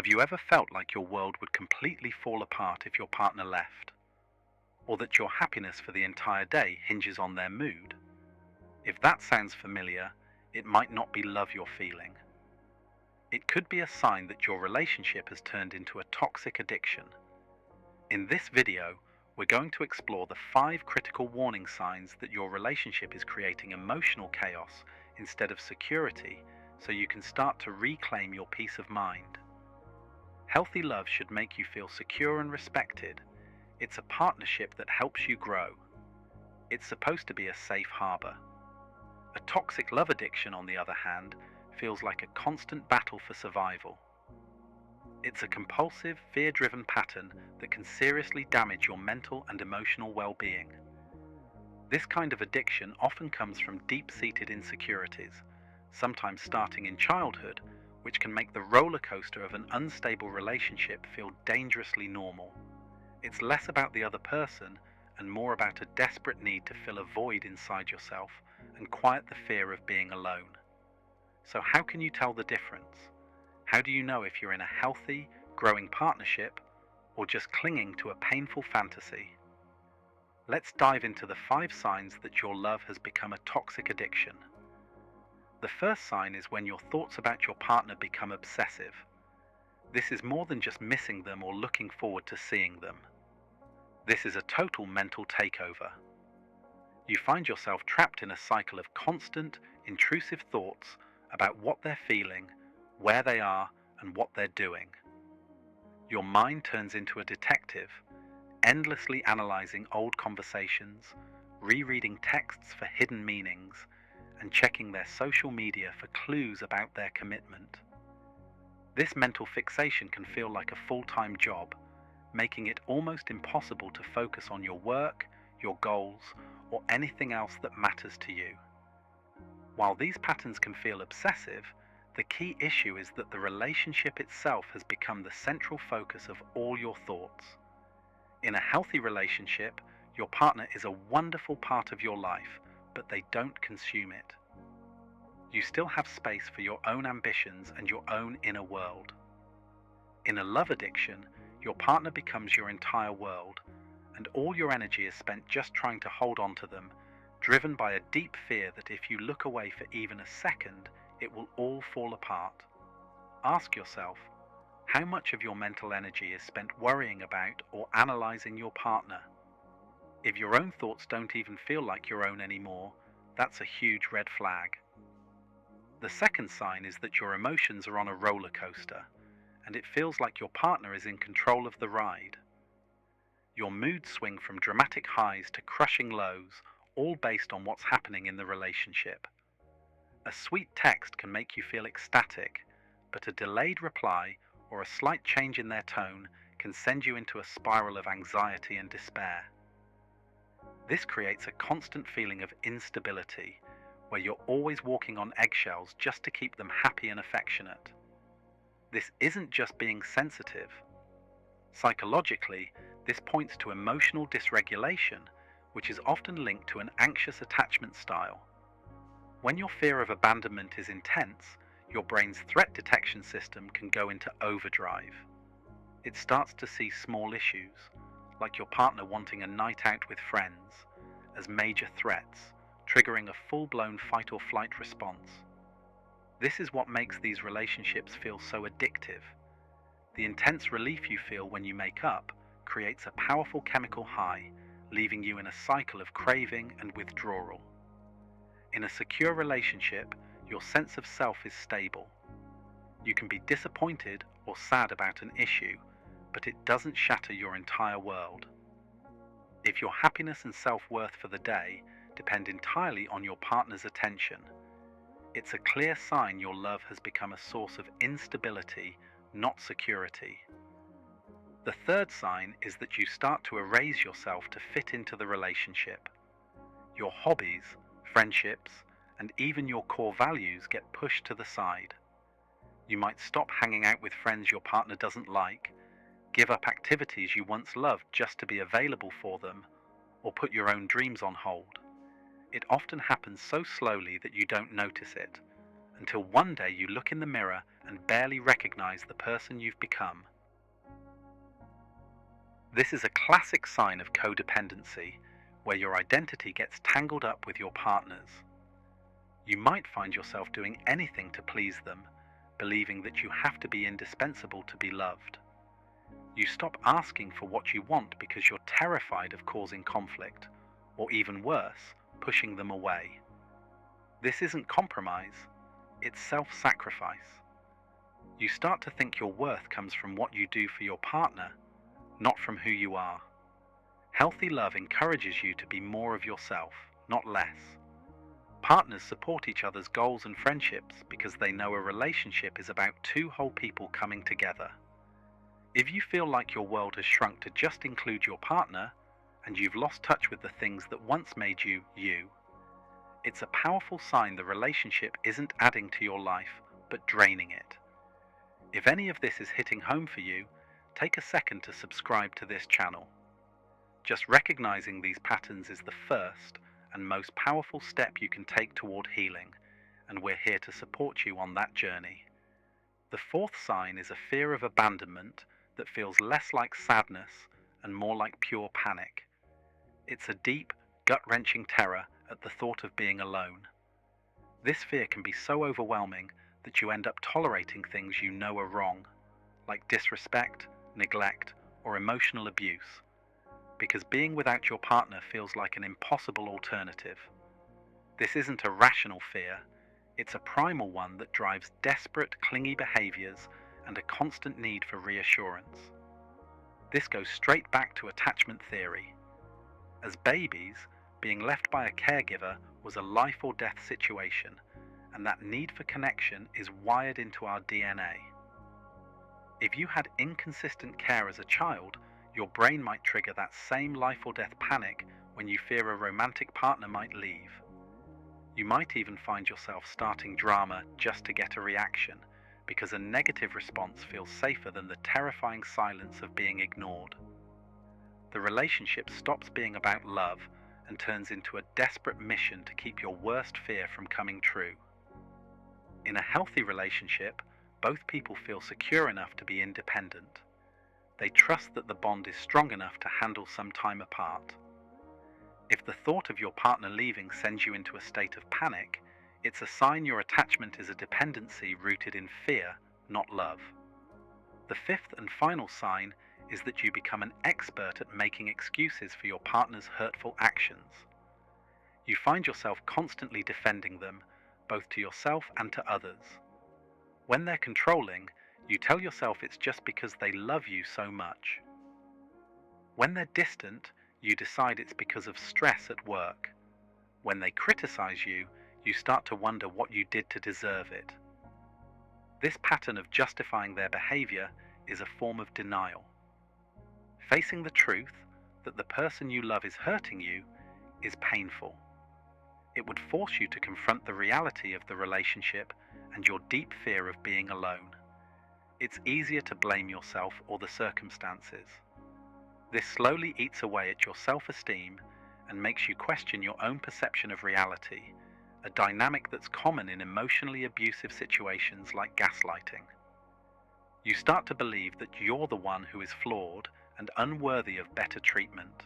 Have you ever felt like your world would completely fall apart if your partner left? Or that your happiness for the entire day hinges on their mood? If that sounds familiar, it might not be love you're feeling. It could be a sign that your relationship has turned into a toxic addiction. In this video, we're going to explore the 5 critical warning signs that your relationship is creating emotional chaos instead of security, so you can start to reclaim your peace of mind. Healthy love should make you feel secure and respected. It's a partnership that helps you grow. It's supposed to be a safe harbor. A toxic love addiction, on the other hand, feels like a constant battle for survival. It's a compulsive, fear-driven pattern that can seriously damage your mental and emotional well-being. This kind of addiction often comes from deep-seated insecurities, sometimes starting in childhood, which can make the roller coaster of an unstable relationship feel dangerously normal. It's less about the other person and more about a desperate need to fill a void inside yourself and quiet the fear of being alone. So how can you tell the difference? How do you know if you're in a healthy, growing partnership or just clinging to a painful fantasy? Let's dive into the 5 signs that your love has become a toxic addiction. The first sign is when your thoughts about your partner become obsessive. This is more than just missing them or looking forward to seeing them. This is a total mental takeover. You find yourself trapped in a cycle of constant, intrusive thoughts about what they're feeling, where they are, and what they're doing. Your mind turns into a detective, endlessly analyzing old conversations, rereading texts for hidden meanings, and checking their social media for clues about their commitment. This mental fixation can feel like a full-time job, making it almost impossible to focus on your work, your goals, or anything else that matters to you. While these patterns can feel obsessive, the key issue is that the relationship itself has become the central focus of all your thoughts. In a healthy relationship, your partner is a wonderful part of your life, but they don't consume it. You still have space for your own ambitions and your own inner world. In a love addiction, your partner becomes your entire world, and all your energy is spent just trying to hold on to them, driven by a deep fear that if you look away for even a second, it will all fall apart. Ask yourself, how much of your mental energy is spent worrying about or analyzing your partner? If your own thoughts don't even feel like your own anymore, that's a huge red flag. The second sign is that your emotions are on a roller coaster, and it feels like your partner is in control of the ride. Your moods swing from dramatic highs to crushing lows, all based on what's happening in the relationship. A sweet text can make you feel ecstatic, but a delayed reply or a slight change in their tone can send you into a spiral of anxiety and despair. This creates a constant feeling of instability, where you're always walking on eggshells just to keep them happy and affectionate. This isn't just being sensitive. Psychologically, this points to emotional dysregulation, which is often linked to an anxious attachment style. When your fear of abandonment is intense, your brain's threat detection system can go into overdrive. It starts to see small issues, like your partner wanting a night out with friends, as major threats, triggering a full-blown fight-or-flight response. This is what makes these relationships feel so addictive. The intense relief you feel when you make up creates a powerful chemical high, leaving you in a cycle of craving and withdrawal. In a secure relationship, your sense of self is stable. You can be disappointed or sad about an issue, but it doesn't shatter your entire world. If your happiness and self-worth for the day depend entirely on your partner's attention, it's a clear sign your love has become a source of instability, not security. The third sign is that you start to erase yourself to fit into the relationship. Your hobbies, friendships, and even your core values get pushed to the side. You might stop hanging out with friends your partner doesn't like, give up activities you once loved just to be available for them, or put your own dreams on hold. It often happens so slowly that you don't notice it, until one day you look in the mirror and barely recognize the person you've become. This is a classic sign of codependency, where your identity gets tangled up with your partner's. You might find yourself doing anything to please them, believing that you have to be indispensable to be loved. You stop asking for what you want because you're terrified of causing conflict, or even worse, pushing them away. This isn't compromise, it's self-sacrifice. You start to think your worth comes from what you do for your partner, not from who you are. Healthy love encourages you to be more of yourself, not less. Partners support each other's goals and friendships because they know a relationship is about two whole people coming together. If you feel like your world has shrunk to just include your partner, and you've lost touch with the things that once made you, you, it's a powerful sign the relationship isn't adding to your life, but draining it. If any of this is hitting home for you, take a second to subscribe to this channel. Just recognizing these patterns is the first and most powerful step you can take toward healing, and we're here to support you on that journey. The fourth sign is a fear of abandonment that feels less like sadness and more like pure panic. It's a deep, gut-wrenching terror at the thought of being alone. This fear can be so overwhelming that you end up tolerating things you know are wrong, like disrespect, neglect, or emotional abuse, because being without your partner feels like an impossible alternative. This isn't a rational fear, it's a primal one that drives desperate, clingy behaviors and a constant need for reassurance. This goes straight back to attachment theory. As babies, being left by a caregiver was a life or death situation, and that need for connection is wired into our DNA. If you had inconsistent care as a child, your brain might trigger that same life or death panic when you fear a romantic partner might leave. You might even find yourself starting drama just to get a reaction, because a negative response feels safer than the terrifying silence of being ignored. The relationship stops being about love and turns into a desperate mission to keep your worst fear from coming true. In a healthy relationship, both people feel secure enough to be independent. They trust that the bond is strong enough to handle some time apart. If the thought of your partner leaving sends you into a state of panic, it's a sign your attachment is a dependency rooted in fear, not love. The fifth and final sign is that you become an expert at making excuses for your partner's hurtful actions. You find yourself constantly defending them, both to yourself and to others. When they're controlling, you tell yourself it's just because they love you so much. When they're distant, you decide it's because of stress at work. When they criticize you, you start to wonder what you did to deserve it. This pattern of justifying their behavior is a form of denial. Facing the truth that the person you love is hurting you is painful. It would force you to confront the reality of the relationship and your deep fear of being alone. It's easier to blame yourself or the circumstances. This slowly eats away at your self-esteem and makes you question your own perception of reality, a dynamic that's common in emotionally abusive situations like gaslighting. You start to believe that you're the one who is flawed and unworthy of better treatment.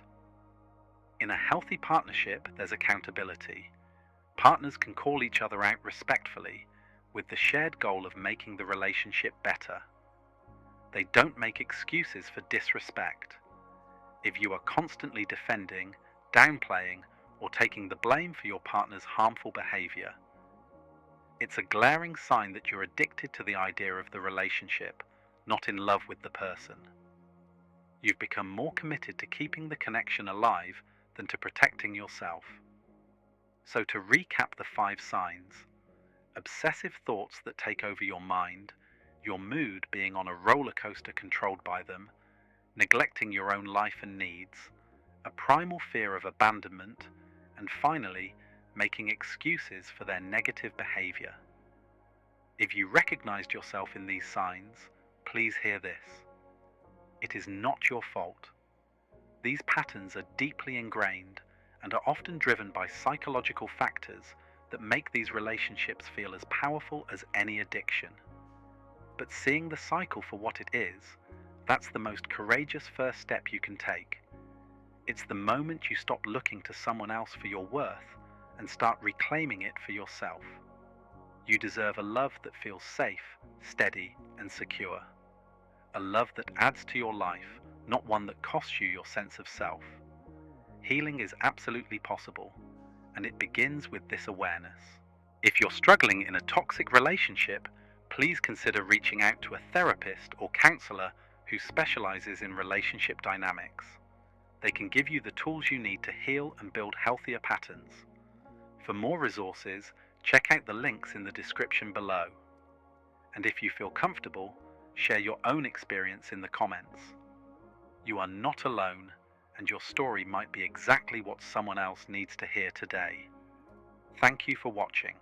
In a healthy partnership, there's accountability. Partners can call each other out respectfully, with the shared goal of making the relationship better. They don't make excuses for disrespect. If you are constantly defending, downplaying, or taking the blame for your partner's harmful behavior, it's a glaring sign that you're addicted to the idea of the relationship, not in love with the person. You've become more committed to keeping the connection alive than to protecting yourself. So to recap the 5 signs: obsessive thoughts that take over your mind, your mood being on a roller coaster controlled by them, neglecting your own life and needs, a primal fear of abandonment, and finally, making excuses for their negative behavior. If you recognized yourself in these signs, please hear this. It is not your fault. These patterns are deeply ingrained and are often driven by psychological factors that make these relationships feel as powerful as any addiction. But seeing the cycle for what it is, that's the most courageous first step you can take. It's the moment you stop looking to someone else for your worth and start reclaiming it for yourself. You deserve a love that feels safe, steady, and secure. A love that adds to your life, not one that costs you your sense of self. Healing is absolutely possible, and it begins with this awareness. If you're struggling in a toxic relationship, please consider reaching out to a therapist or counselor who specializes in relationship dynamics. They can give you the tools you need to heal and build healthier patterns. For more resources, check out the links in the description below. And if you feel comfortable, share your own experience in the comments. You are not alone, and your story might be exactly what someone else needs to hear today. Thank you for watching.